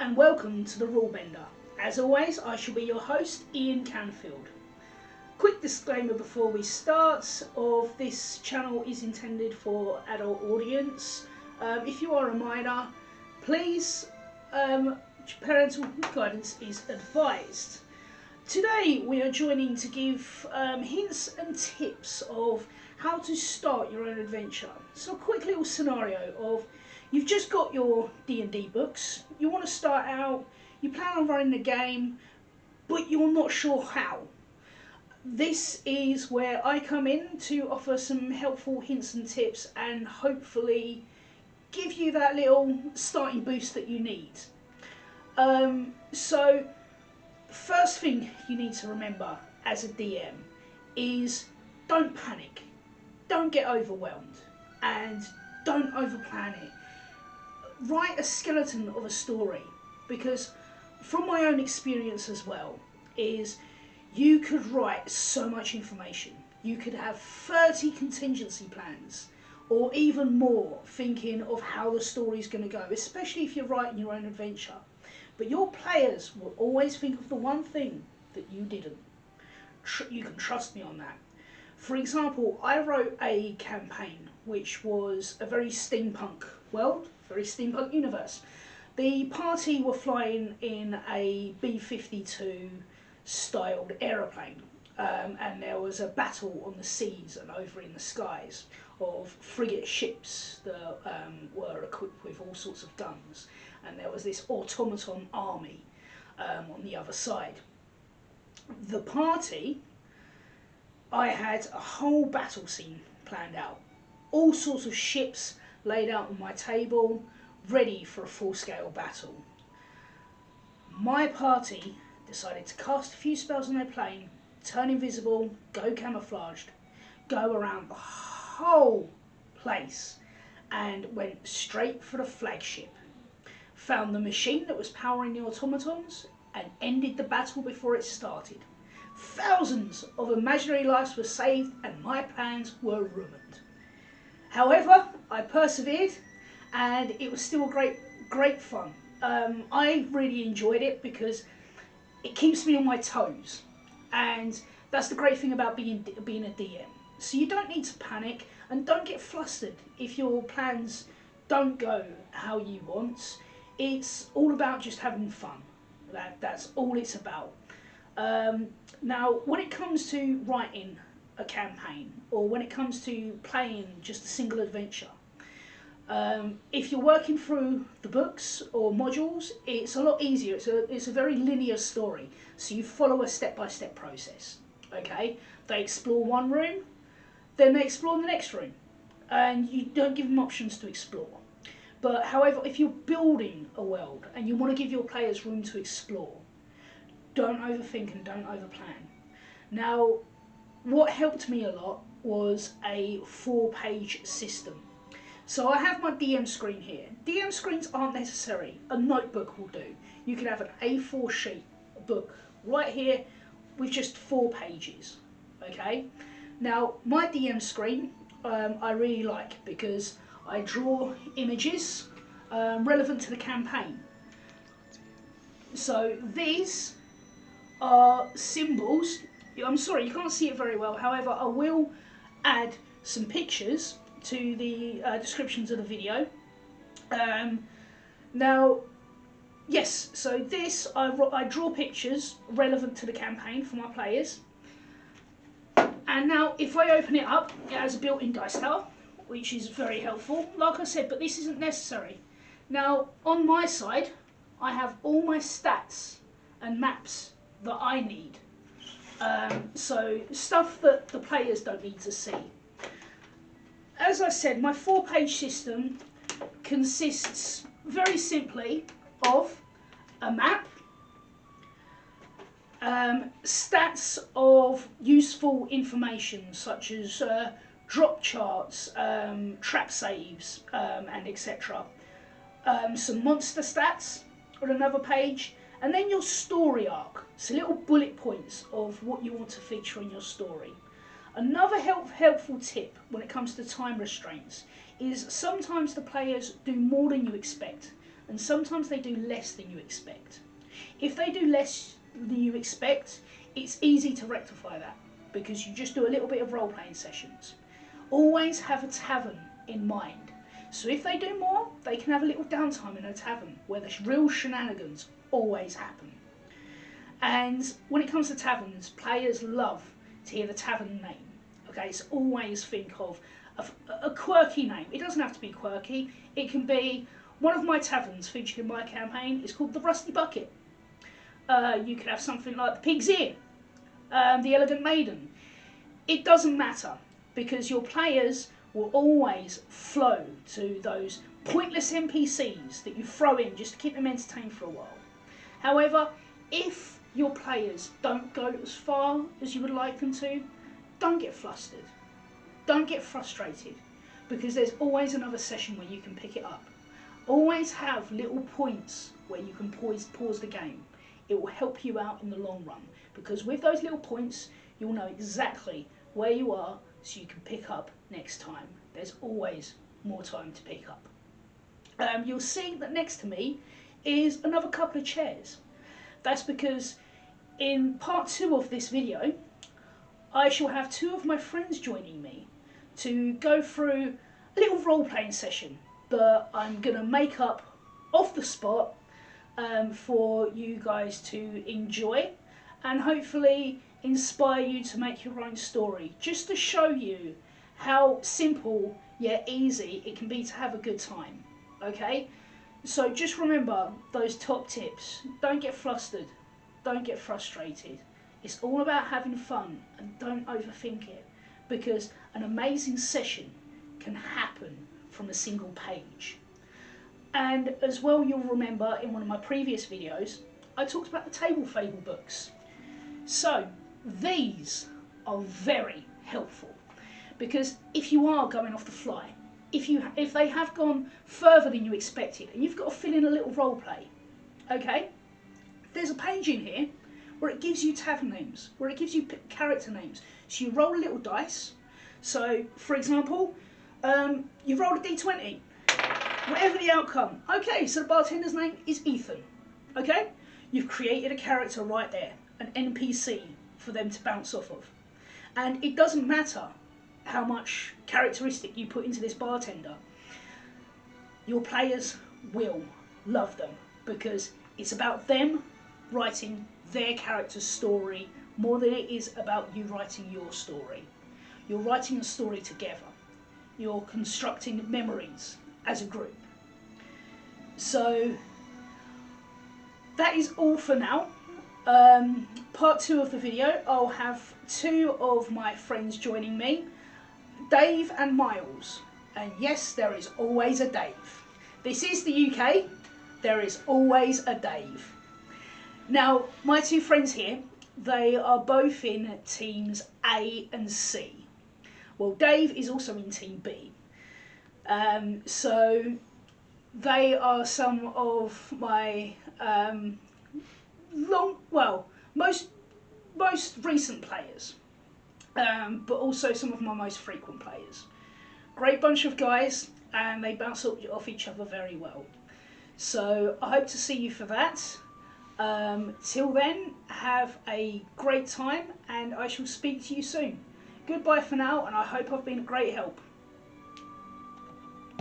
and welcome to the Rule Bender. As always, I shall be your host, Ian Canfield. Quick disclaimer before we start: this channel is intended for adult audience. If you are a minor, please, parental guidance is advised. Today we are joining to give hints and tips of how to start your own adventure. So a quick little scenario of: you've just got your D&D books, you want to start out, you plan on running the game, but you're not sure how. This is where I come in to offer some helpful hints and tips and hopefully give you that little starting boost that you need. So first thing you need to remember as a DM is don't panic, don't get overwhelmed, and don't overplan it. Write a skeleton of a story, because from my own experience as well, is you could write so much information. You could have 30 contingency plans or even more, thinking of how the story's going to go, especially if you're writing your own adventure. But your players will always think of the one thing that you didn't. You can trust me on that. For example, I wrote a campaign which was a very steampunk world, very steampunk universe. The party were flying in a B-52 styled aeroplane, and there was a battle on the seas and over in the skies of frigate ships that were equipped with all sorts of guns, and there was this automaton army on the other side. The party, I had a whole battle scene planned out, all sorts of ships laid out on my table, ready for a full-scale battle. My party decided to cast a few spells on their plane, turn invisible, go camouflaged, go around the whole place, and went straight for the flagship. Found the machine that was powering the automatons and ended the battle before it started. Thousands of imaginary lives were saved and my plans were ruined. However, I persevered and it was still great fun. I really enjoyed it because it keeps me on my toes, and that's the great thing about being a DM. So you don't need to panic and don't get flustered if your plans don't go how you want. It's all about just having fun. That's all it's about. Now, when it comes to writing a campaign, or when it comes to playing just a single adventure, if you're working through the books or modules, it's a lot easier. It's a very linear story, so you follow a step-by-step process. Okay, they explore one room, then they explore the next room, and you don't give them options to explore. But however, if you're building a world and you want to give your players room to explore, don't overthink and don't overplan. Now, what helped me a lot was a 4-page system. So I have my DM screen here. DM screens aren't necessary. A notebook will do. You can have an A4 sheet, a book, right here with just 4 pages. Okay? Now, my DM screen I really like because I draw images relevant to the campaign. So these are symbols. I'm sorry, you can't see it very well. However, I will add some pictures to the descriptions of the video. Now, yes, so this, I draw pictures relevant to the campaign for my players. And now, if I open it up, it has a built-in dice tower, which is very helpful, like I said, but this isn't necessary. Now, on my side, I have all my stats and maps that I need. So, stuff that the players don't need to see. As I said, my 4-page system consists very simply of a map, stats of useful information such as drop charts, trap saves, and etc. Some monster stats on another page, and then your story arc, so little bullet points of what you want to feature in your story. Another helpful tip when it comes to time restraints is sometimes the players do more than you expect, and sometimes they do less than you expect. If they do less than you expect, it's easy to rectify that because you just do a little bit of role-playing sessions. Always have a tavern in mind. So if they do more, they can have a little downtime in a tavern where the real shenanigans always happen. And when it comes to taverns, players love to hear the tavern name. Okay, so always think of a quirky name. It doesn't have to be quirky. It can be, one of my taverns featured in my campaign is called the Rusty Bucket. You could have something like the Pig's Ear, the Elegant Maiden. It doesn't matter because your players will always flow to those pointless NPCs that you throw in just to keep them entertained for a while. However, if your players don't go as far as you would like them to, don't get flustered. Don't get frustrated because there's always another session where you can pick it up. Always have little points where you can pause the game. It will help you out in the long run because with those little points, you'll know exactly where you are so you can pick up next time. There's always more time to pick up. You'll see that next to me is another couple of chairs. That's because in part 2 of this video, I shall have 2 of my friends joining me to go through a little role-playing session that I'm going to make up off the spot for you guys to enjoy and hopefully inspire you to make your own story, just to show you how simple yet easy it can be to have a good time. Okay, so just remember those top tips. Don't get flustered, don't get frustrated. It's all about having fun and don't overthink it because an amazing session can happen from a single page. And as well, you'll remember in one of my previous videos I talked about the Table Fable books. So these are very helpful because if you are going off the fly, if they have gone further than you expected and you've got to fill in a little role play, okay, there's a page in here where it gives you tavern names, where it gives you character names. So you roll a little dice. So for example, you roll a d20, whatever the outcome. Okay, so the bartender's name is Ethan. Okay, you've created a character right there, an NPC for them to bounce off of. And it doesn't matter how much characteristic you put into this bartender, your players will love them because it's about them writing their character's story more than it is about you writing your story. You're writing a story together. You're constructing memories as a group. So that is all for now. Part 2 of the video, I'll have 2 of my friends joining me, Dave and Miles. And yes, there is always a Dave. This is the UK, there is always a Dave. Now, my 2 friends here, they are both in teams A and C. Well, Dave is also in team B. So they are some of my most recent players, but also some of my most frequent players. Great bunch of guys, and they bounce off each other very well. So I hope to see you for that. Till then, have a great time and I shall speak to you soon. Goodbye for now, and I hope I've been a great help.